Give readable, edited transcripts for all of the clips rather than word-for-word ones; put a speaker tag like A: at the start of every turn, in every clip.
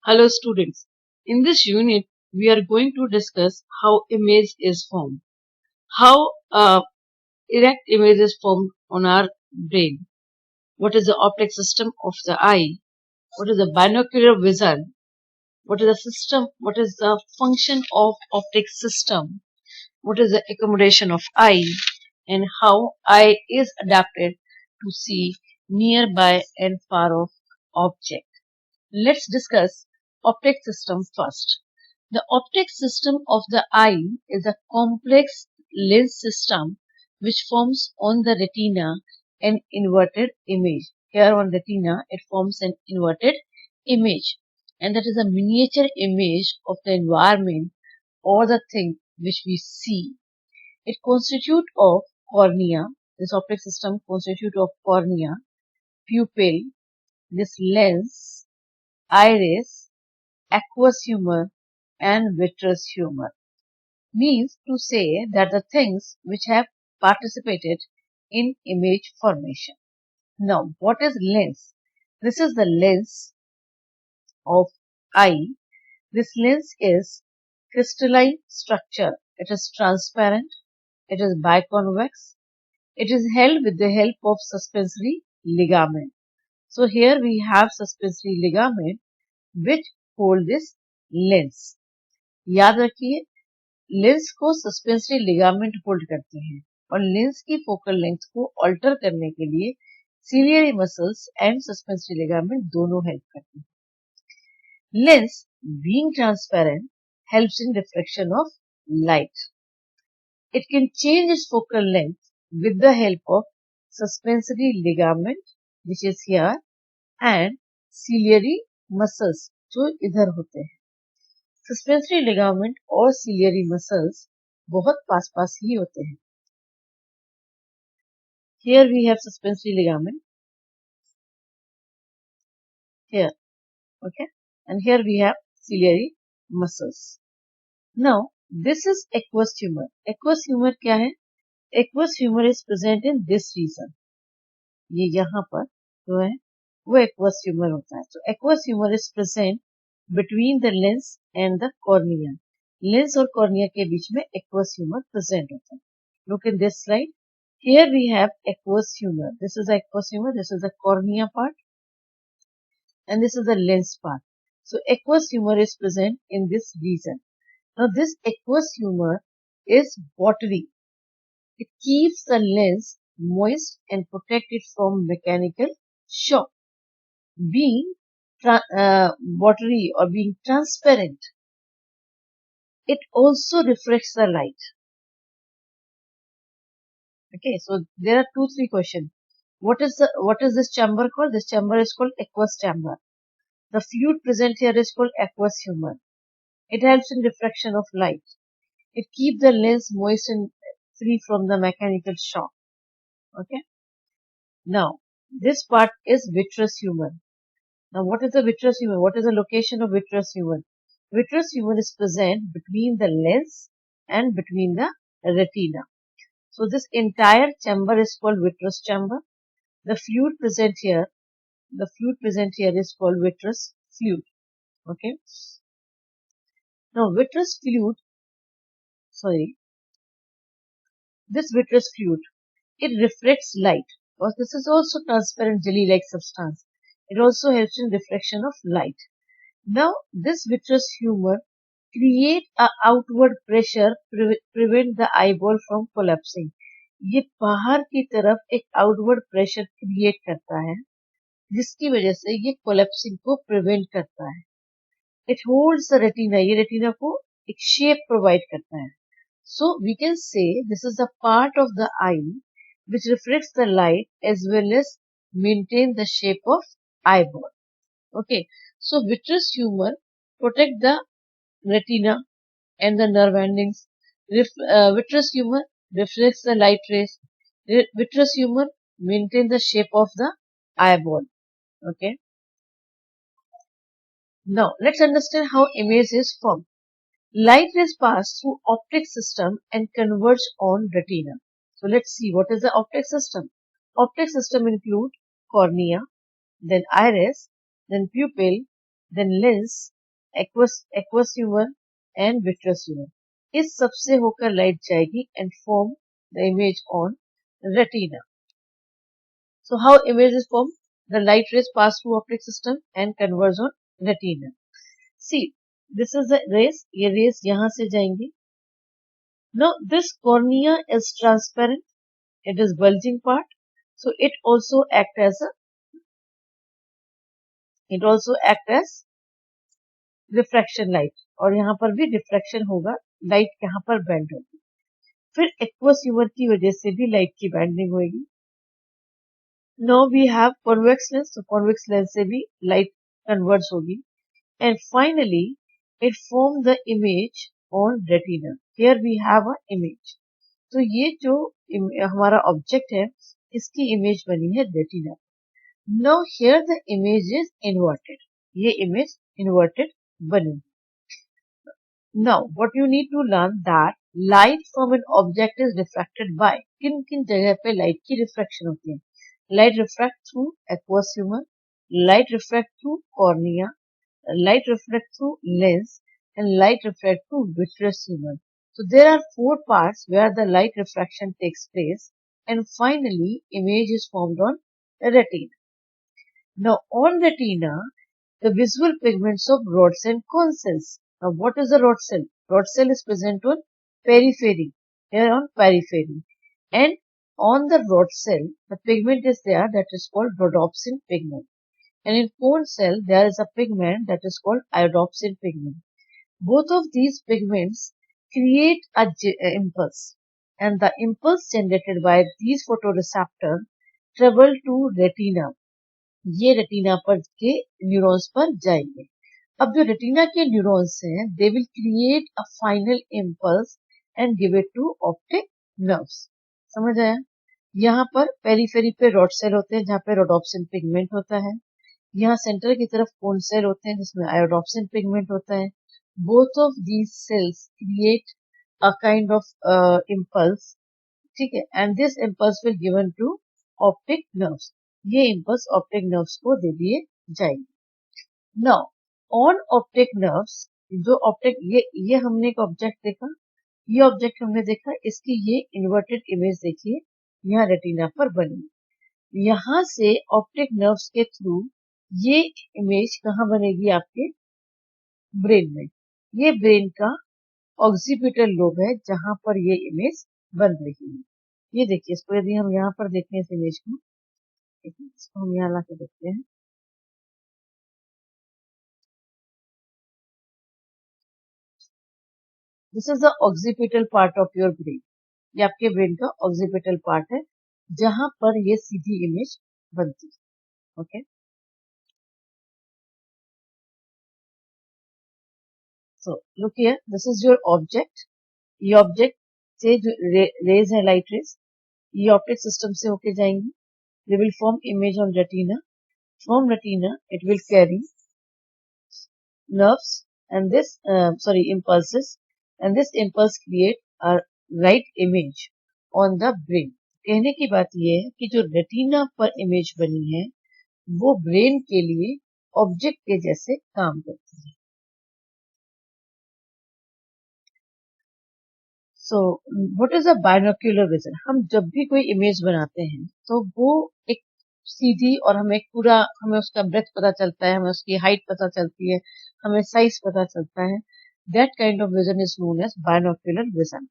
A: Hello students. In this unit, we are going to discuss how image is formed, how erect image is formed on our brain, what is the optic system of the eye, what is the binocular vision, what is the system, what is the function of optic system, what is the accommodation of eye, and how eye is adapted to see nearby and far off objects. Let's discuss optic system first. The optic system of the eye is a complex lens system which forms on the retina an inverted image. Here on retina, it forms an inverted image, and that is a miniature image of the environment or the thing which we see. It constitutes of cornea. This optic system constitutes of cornea, pupil, this lens, iris, aqueous humor, and vitreous humor. Means to say that the things which have participated in image formation. Now, what is lens? This is the lens of eye. This lens is crystalline structure. It is transparent. It is biconvex. It is held with the help of suspensory ligament. So here we have suspensory ligament which hold this lens. याद रखिए lens को suspensory ligament hold करते हैं और lens की focal length को alter करने के लिए ciliary muscles and suspensory ligament दोनों हेल्प करते हैं. Lens being transparent helps in reflection of light. It can change its focal length with the help of suspensory ligament which is here and ciliary muscles जो इधर होते हैं. Suspensory ligament और ciliary muscles बहुत पास पास ही होते हैं. Here we have suspensory ligament. Here, okay, and here we have ciliary muscles. Now, this is aqueous humor. Aqueous humor क्या है? Aqueous humor is present in this region. ये यहाँ पर जो है वो aqueous humor होता है. So, aqueous humor is present between the lens and the cornea. Lens और कॉर्निया के बीच में aqueous humor present होता है. Look in this slide. Here we have aqueous humor. This is aqueous humor. This is the cornea part, and this is the lens part. So aqueous humor is present in this region. Now this aqueous humor is watery. It keeps the lens moist and protect it from mechanical shock. Being watery or being transparent, it also reflects the light. Okay, so there are 2-3 questions. What is this chamber called? This chamber is called aqueous chamber. The fluid present here is called aqueous humor. It helps in refraction of light. It keeps the lens moist and free from the mechanical shock. Okay. Now, this part is vitreous humor. Now, what is the vitreous humor? What is the location of vitreous humor? Vitreous humor is present between the lens and between the retina. So, this entire chamber is called vitreous chamber. The fluid present here is called vitreous fluid. Okay. Now, this vitreous fluid, it reflects light because this is also transparent jelly-like substance. It also helps in reflection of light. Now, this vitreous humor create a outward pressure prevent the eyeball from collapsing. ये बाहर की तरफ एक outward pressure create करता है जिसकी वजह से ये कोलैप्सिंग को प्रिवेंट करता है. It holds the retina. ये रेटिना को एक शेप प्रोवाइड करता है. So we can say this is a part of the eye which reflects the light as well as maintain the shape of eyeball. Okay, so vitreous humor protect the retina and the nerve endings. Vitreous humor reflects the light rays. Vitreous humor maintain the shape of the eyeball. Okay. Now let's understand how image is formed. Light rays pass through optic system and converge on retina. So let's see what is the optic system. Optic system include cornea, then iris, then pupil, then lens, aqueous humour and vitreous humour. इस सबसे होकर light जाएगी and form the image on retina. So how image is formed? The light rays pass through optic system and converge on retina. See, this is the rays. ये rays यहाँ से जाएंगी. Now this cornea is transparent. It is bulging part. So it also act as refraction light. और यहाँ पर भी diffraction होगा. Light यहाँ पर bend होगी. फिर aqueous humor की वजह से भी light की bending होगी. Now we have convex lens. तो convex lens से भी light converge होगी. And finally, it formed the image on retina. Here we have an image. तो ये जो हमारा ऑब्जेक्ट है, इसकी इमेज बनी है retina. Now here the image is inverted. ये इमेज inverted बनी। Now what you need to learn that light from an object is refracted by किन किन जगह पे लाइट की रिफ्रैक्शन होती है। Light refract through aqueous humor, light refract through cornea, light refract through lens, and light refract through vitreous humor. So there are four parts where the light refraction takes place, and finally image is formed on retina. Now on retina, the visual pigments of rod cell cone cells. Now what is the rod cell? Rod cell is present on periphery, here on periphery, and on the rod cell, the pigment is there that is called rhodopsin pigment. And in cone cell, there is a pigment that is called iodopsin pigment. Both of these pigments create a impulse, and the impulse generated by these photoreceptors travel to retina. ये retina पर के neurons पर जाएंगे। अब जो retina के neurons हैं, they will create a final impulse and give it to optic nerves. समझ आया? यहाँ पर पेरिफेरी पे रॉड सेल होते हैं, जहाँ पे रोडोप्सिन पिगमेंट होता है। यहाँ सेंटर की तरफ कोन सेल होते हैं, जिसमें आयोडोप्सिन पिगमेंट होता है। Both of these cells create a kind of impulse, ठीक है, and this impulse will given to optic nerves. ये इम्पल्स ऑप्टिक नर्व्स को दे दिए जाएंगे। नाउ ऑन ऑप्टिक नर्व्स, जो ऑप्टिक ये हमने एक ऑब्जेक्ट देखा, ये ऑब्जेक्ट हमने देखा, इसकी ये इन्वर्टेड इमेज देखिए यहाँ रेटिना पर बनी। यहाँ से ऑप्टिक नर्व्स के थ्रू ये इमेज कहाँ बनेगी? आपके ब्रेन में। ये ब्रेन का ऑक्सीपिटल लोब है, जहां पर ये इमेज बन रही है। ये देखिए, इसको यदि हम यहाँ पर देखें इस इमेज को, इसको हम यहाँ लाके देखते हैं। This is the occipital part of your brain. ये आपके ब्रेन का ऑक्सीपिटल पार्ट है, जहां पर ये सीधी इमेज बनती है। Okay, so look here, this is your object. ये ऑब्जेक्ट से जो रेज है, लाइट रेज, ये ऑप्टिक सिस्टम से होके जाएंगी। They will form image on retina. From retina it will carry nerves and this impulses, and this impulse create a light image on the brain. कहने की बात यह है कि जो रेटिना पर इमेज बनी है, वो ब्रेन के लिए ऑब्जेक्ट के जैसे काम करती है। So what is a binocular vision? हम जब भी कोई इमेज बनाते हैं, तो वो एक सीधी, और हमें उसका ब्रेथ पता चलता है, हमें उसकी हाइट पता चलती है, हमें साइज पता चलता है। That kind of vision is known as binocular vision.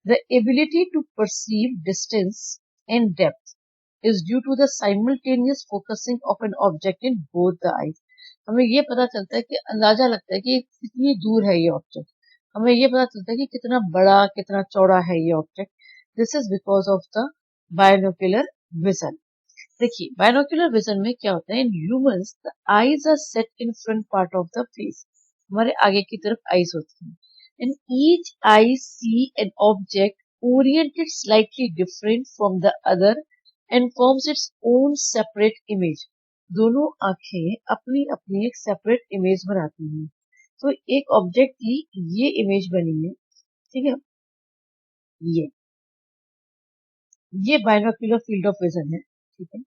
A: The ability to perceive distance and depth is due to the simultaneous focusing of an object in both the eyes. हमें ये पता चलता है कि अंदाजा लगता है कि कितनी दूर है ये ऑब्जेक्ट। हमें ये पता चलता है कि कितना बड़ा, कितना चौड़ा है ये object. This is because of the binocular vision. देखिए, बायनोक्यूलर विजन में क्या होता है? In humans the eyes are set in front part of the face. हमारे आगे की तरफ आईज होती है, and each eye see an object oriented slightly different from the other and forms its own separate image. दोनों आंखें अपनी अपनी एक सेपरेट इमेज बनाती हैं। तो एक ऑब्जेक्ट की ये इमेज बनी है, ठीक है, ये बायनोक्यूलर फील्ड ऑफ विजन है, ठीक है,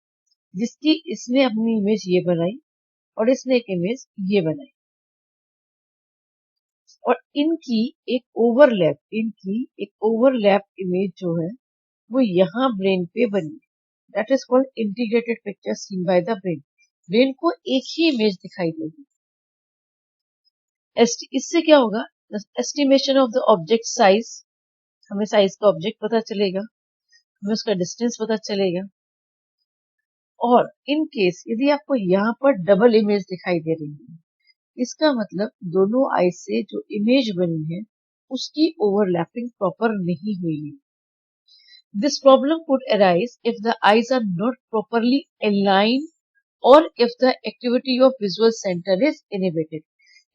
A: जिसकी इसने अपनी इमेज ये बनाई और इसने एक इमेज ये बनाई। और इनकी एक ओवरलैप इमेज जो है वो यहाँ ब्रेन पे बनी। That is called integrated picture seen by the brain. Brain को एक ही इमेज दिखाई देगी। इससे क्या होगा, estimation of the object size, हमें साइज का ऑब्जेक्ट पता चलेगा, हमें उसका डिस्टेंस पता चलेगा। और इन केस यदि आपको यहाँ पर डबल इमेज दिखाई दे रही है, इसका मतलब दोनों आई से जो इमेज बनी है उसकी ओवरलैपिंग प्रॉपर नहीं हुई है। This problem could arise if the eyes are not properly aligned or if the activity of visual center is inhibited.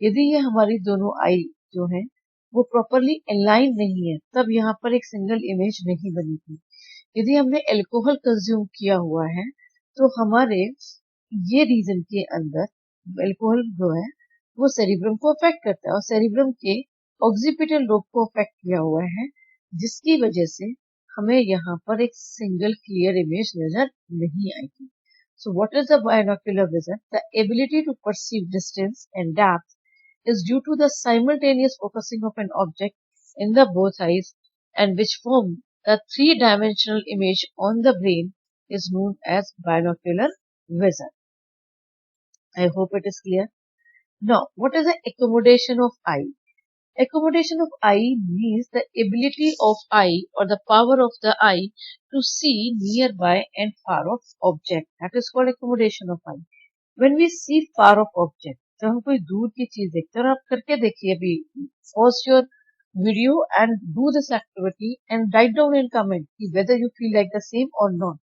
A: यदि ये हमारी दोनों आई जो है वो प्रॉपरली अलाइन नहीं है तब यहाँ पर एक सिंगल इमेज नहीं बनेगी। यदि हमने अल्कोहल कंज्यूम किया हुआ है तो हमारे ये रीजन के अंदर अल्कोहल जो है वो सेरिब्रम को अफेक्ट करता है और सेरिब्रम के ऑक्सीपिटल लोब को अफेक्ट किया हुआ है, जिसकी वजह से हमें यहाँ पर एक सिंगल क्लियर इमेज नजर नहीं आएगी। So what is the binocular vision? The ability to perceive distance and depth is due to the simultaneous focusing of an object in the both eyes and which form the three-dimensional image on the brain is known as binocular vision. I hope it is clear. Now, what is the accommodation of eye? Accommodation of eye means the ability of eye or the power of the eye to see nearby and far off object. That is called accommodation of eye. When we see far off object, जब हम कोई दूर की चीज देखते हैं, और आप करके देखिए अभी, pause your video and do this activity and write down in comment whether you feel like the same or not.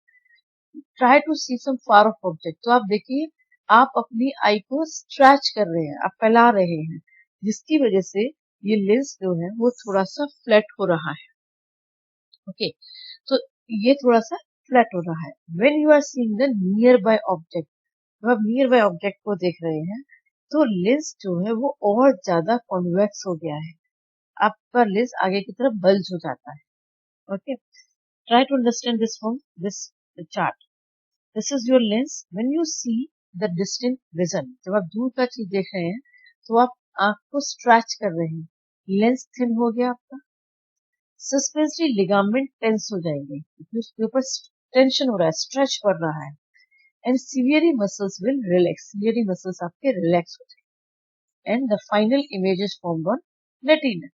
A: Try to see some far off object. तो आप देखिए आप अपनी आई को स्ट्रेच कर रहे हैं, आप फैला रहे हैं, जिसकी वजह से ये लेंस जो है वो थोड़ा सा फ्लैट हो रहा है। ओके, तो ये थोड़ा सा फ्लैट हो रहा है। When you are seeing the nearby object, जब आप नियर बाय ऑब्जेक्ट को देख रहे हैं तो लेंस जो है वो और ज्यादा कॉन्वेक्स हो गया है, आपका लेंस आगे की तरफ बल्ज हो जाता है। Okay, try to understand this from this chart. This is your lens. When you see the distant vision, जब आप दूर का चीज देख रहे हैं तो आप आंख को स्ट्रेच कर रहे हैं, लेंस थिन हो गया आपका, सस्पेंसरी लिगामेंट टेंस हो जाएंगे क्योंकि उसके ऊपर टेंशन हो रहा है, स्ट्रेच बढ़ रहा है, and ciliary muscles will relax, ciliary muscles आपके रिलैक्स हो जाएंगे, and the final image is formed on retina.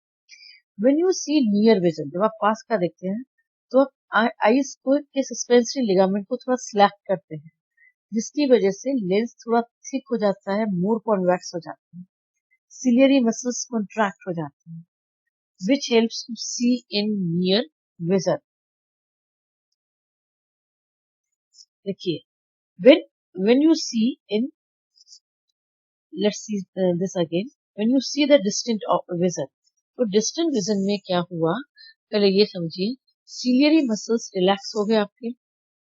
A: When you see near vision, जब आप पास का देखते हैं तो आप आईज को के सस्पेंसरी लिगामेंट को थोड़ा स्लैक करते हैं, जिसकी वजह से लेंस थोड़ा थिक हो जाता है, मोर कॉन्वेक्स हो जाता है, सिलियरी मसल्स कॉन्ट्रैक्ट हो जाते हैं, which helps to see in near vision. देखिए, when you see in, let's see this again, when you see the distant vision, तो distant vision में क्या हुआ पहले ये समझिए, सिलियरी मसल्स रिलैक्स हो गए आपके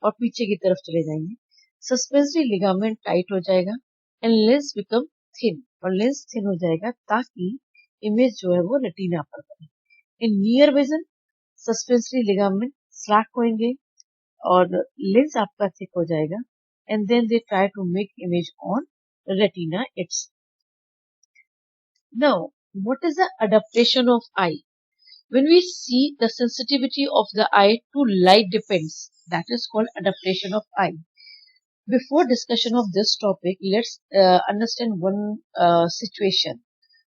A: और पीछे की तरफ चले जाएंगे, सस्पेंसरी लिगामेंट टाइट हो जाएगा एंड लेंस बिकम थिन, और लेंस थिन हो जाएगा ताकि इमेज जो है वो रेटिना पर बने। In near vision suspensory ligament slack होंगे और लेंस आपका थिक हो जाएगा, and then they try to make image on retina it's. Now what is the adaptation of eye? When we see the sensitivity of the eye to light depends, that is called adaptation of eye. Before discussion of this topic let's understand one situation.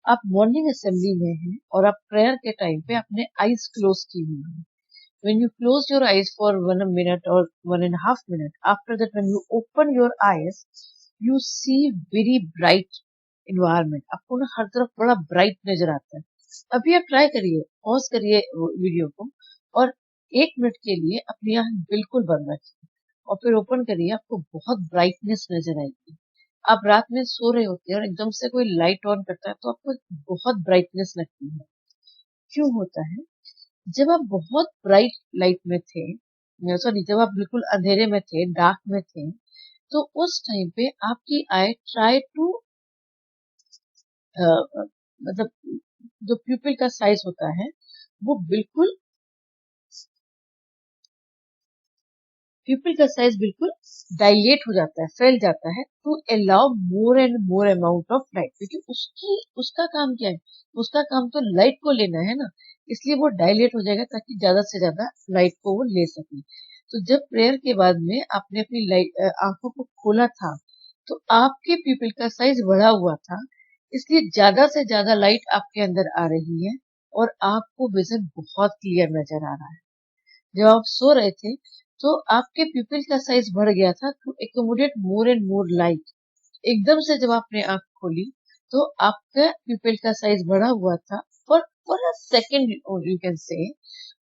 A: आप morning assembly में हैं और आप prayer के time पे अपने eyes close की हुई हैं। When you close your eyes for 1 minute or 1.5 minutes, after that when you open your eyes, you see very bright environment. आपको ना हर तरफ बड़ा ब्राइट नजर आता है। अभी आप ट्राई करिए, पॉज करिए वीडियो को और 1 मिनट के लिए अपनी आंख बिल्कुल बंद रखिए और फिर ओपन करिए, आपको बहुत ब्राइटनेस नजर आएगी। आप रात में सो रहे होते हैं और एकदम से कोई लाइट ऑन करता है तो आपको बहुत ब्राइटनेस लगती है। क्यों होता है? जब आप बहुत ब्राइट लाइट में थे, सॉरी जब आप बिल्कुल अंधेरे में थे, डार्क में थे, तो उस टाइम पे आपकी आई ट्राई टू मतलब जो प्यूपिल का साइज होता है वो बिल्कुल प्यूपिल का साइज बिल्कुल डायलेट हो जाता है, फैल जाता है to allow more and more amount of light, क्योंकि उसका काम क्या है, उसका काम तो लाइट को लेना है ना, इसलिए वो डायलेट हो जाएगा ताकि ज्यादा से ज्यादा लाइट को वो ले सके। तो जब प्रेयर के बाद में आपने अपनी आंखों को खोला था तो आपके प्यूपिल का साइज बढ़ा हुआ था, इसलिए ज्यादा से ज्यादा लाइट आपके अंदर आ रही है और आपको विजन बहुत क्लियर नजर आ रहा है। जब आप सो रहे थे तो आपके प्यूपिल का साइज बढ़ गया था to accommodate more and more light. एकदम से जब आपने आंख खोली तो आपका प्यूपिल का साइज बढ़ा हुआ था for for a second you can say,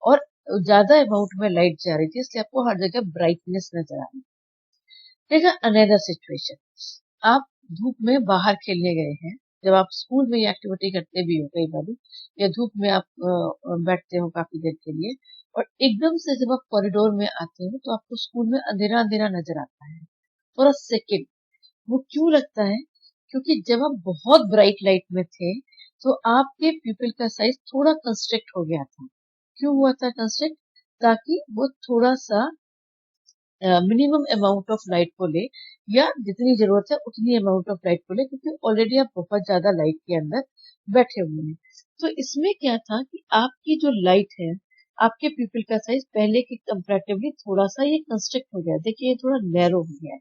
A: और ज्यादा अमाउंट में लाइट जा रही थी, इसलिए आपको हर जगह ब्राइटनेस नजर आ रही। देखा अनदर सिचुएशन, आप धूप में बाहर खेलने गए हैं, जब आप स्कूल में ये एक्टिविटी करते भी हो कई बार, या धूप में आप बैठते हो काफी देर के लिए, और एकदम से जब आप कॉरिडोर में आते हो तो आपको स्कूल में अंधेरा अंधेरा नजर आता है फॉर अ सेकेंड। वो क्यों लगता है? क्योंकि जब आप बहुत ब्राइट लाइट में थे तो आपके प्यूपिल का साइज थोड़ा कंस्ट्रिक्ट हो गया था। क्यों हुआ था कंस्ट्रिक्ट? ताकि वो थोड़ा सा मिनिमम अमाउंट ऑफ लाइट को ले, या जितनी जरूरत है उतनी अमाउंट ऑफ लाइट को ले, क्योंकि ऑलरेडी आप बहुत ज्यादा लाइट के अंदर बैठे हुए हैं। तो इसमें क्या था कि आपकी जो लाइट है, आपके प्यूपिल का साइज पहले के कंपैरेटिवली थोड़ा सा ये कंस्ट्रिक्ट हो गया, देखिए ये थोड़ा नैरो हो गया है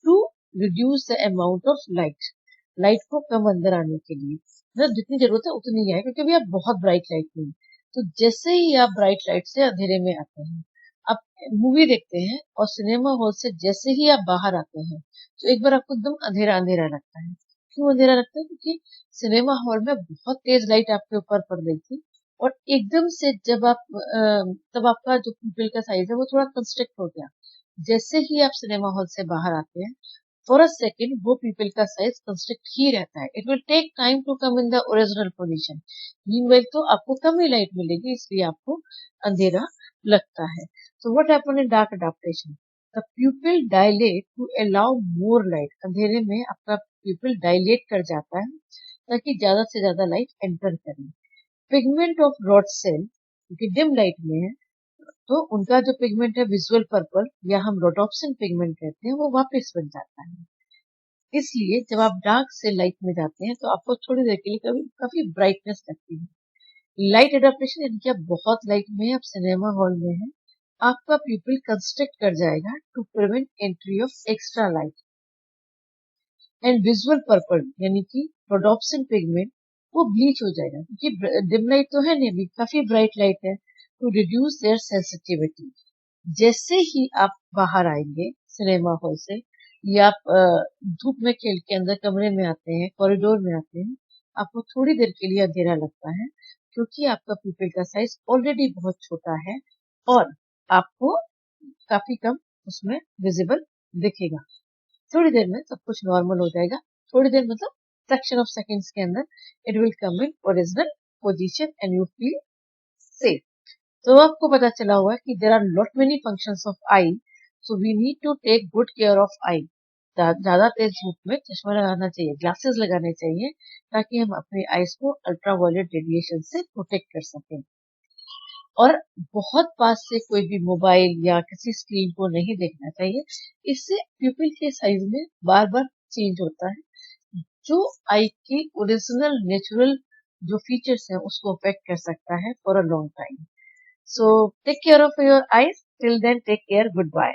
A: to reduce the amount of light, light को कम अंदर आने के लिए, मतलब जितनी जरूरत है उतनी ही है, क्योंकि अभी आप बहुत ब्राइट लाइट में हैं। तो जैसे ही आप ब्राइट लाइट से अंधेरे में आते हैं, आप मूवी देखते हैं और सिनेमा हॉल से जैसे ही आप बाहर आते हैं तो एक बार आपको एकदम अंधेरा अंधेरा लगता है। क्यों अंधेरा लगता है? क्योंकि सिनेमा हॉल में बहुत तेज लाइट आपके ऊपर पड़ रही थी, और एकदम से जब आप तब आपका जो प्यूपिल का साइज है वो थोड़ा कंस्ट्रिक्ट हो गया। जैसे ही आप सिनेमा हॉल से बाहर आते हैं फॉर अ सेकेंड वो पीपल का साइज कंस्ट्रिक्ट ही रहता है। It will take time to come in the original position. Meanwhile तो आपको कम ही लाइट मिलेगी, इसलिए आपको अंधेरा लगता है। So what happened in dark adaptation? The pupil dilate to allow more light. अंधेरे में आपका pupil dilate कर जाता है ताकि ज्यादा से ज्यादा लाइट एंटर करे। पिगमेंट ऑफ रॉड सेल, क्योंकि डिम लाइट में है तो उनका जो पिगमेंट है विजुअल पर्पल, या हम रोडोप्सिन पिगमेंट कहते हैं, वो वापस बन जाता है। इसलिए जब आप डार्क से लाइट में जाते हैं तो आपको थोड़ी देर के लिए काफी ब्राइटनेस लगती है। लाइट एडाप्टेशन यानी कि आप बहुत लाइट में हैं, आप सिनेमा हॉल में हैं, आपका प्यूपिल कंस्ट्रिक्ट कर जाएगा to prevent entry of extra light. And visual purple यानी कि रोडोप्सिन पिगमेंट वो ब्लीच हो जाएगा, क्योंकि डिम लाइट तो है नहीं, अभी काफी ब्राइट लाइट है, टू रिड्यूस देयर सेंसिटिविटी। जैसे ही आप बाहर आएंगे सिनेमा हॉल से, या आप धूप में खेल के अंदर कमरे में आते हैं, कॉरिडोर में आते हैं, आपको थोड़ी देर के लिए अंधेरा लगता है, क्योंकि आपका प्यूपिल का साइज ऑलरेडी बहुत छोटा है और आपको काफी कम उसमें विजिबल दिखेगा। थोड़ी देर में सब कुछ नॉर्मल हो जाएगा। थोड़ी देर मतलब फ्रैक्शन ऑफ सेकेंड्स के अंदर it will come in original position and you feel safe. तो आपको पता चला हुआ कि there are lot many functions of eye, so we need to take good care of eye. ज्यादा तेज धूप में चश्मा लगाना चाहिए, ग्लासेस लगाने चाहिए, ताकि हम अपनी आईज को अल्ट्रावायलेट रेडिएशन से प्रोटेक्ट कर सकें। और बहुत पास से कोई भी मोबाइल या किसी स्क्रीन को नहीं देखना चाहिए, इससे प्यूपिल के साइज में बार बार चेंज होता है, जो आई की ओरिजिनल नेचुरल जो फीचर्स हैं उसको अफेक्ट कर सकता है for a long time. So take care of your eyes. Till then, take care. Goodbye.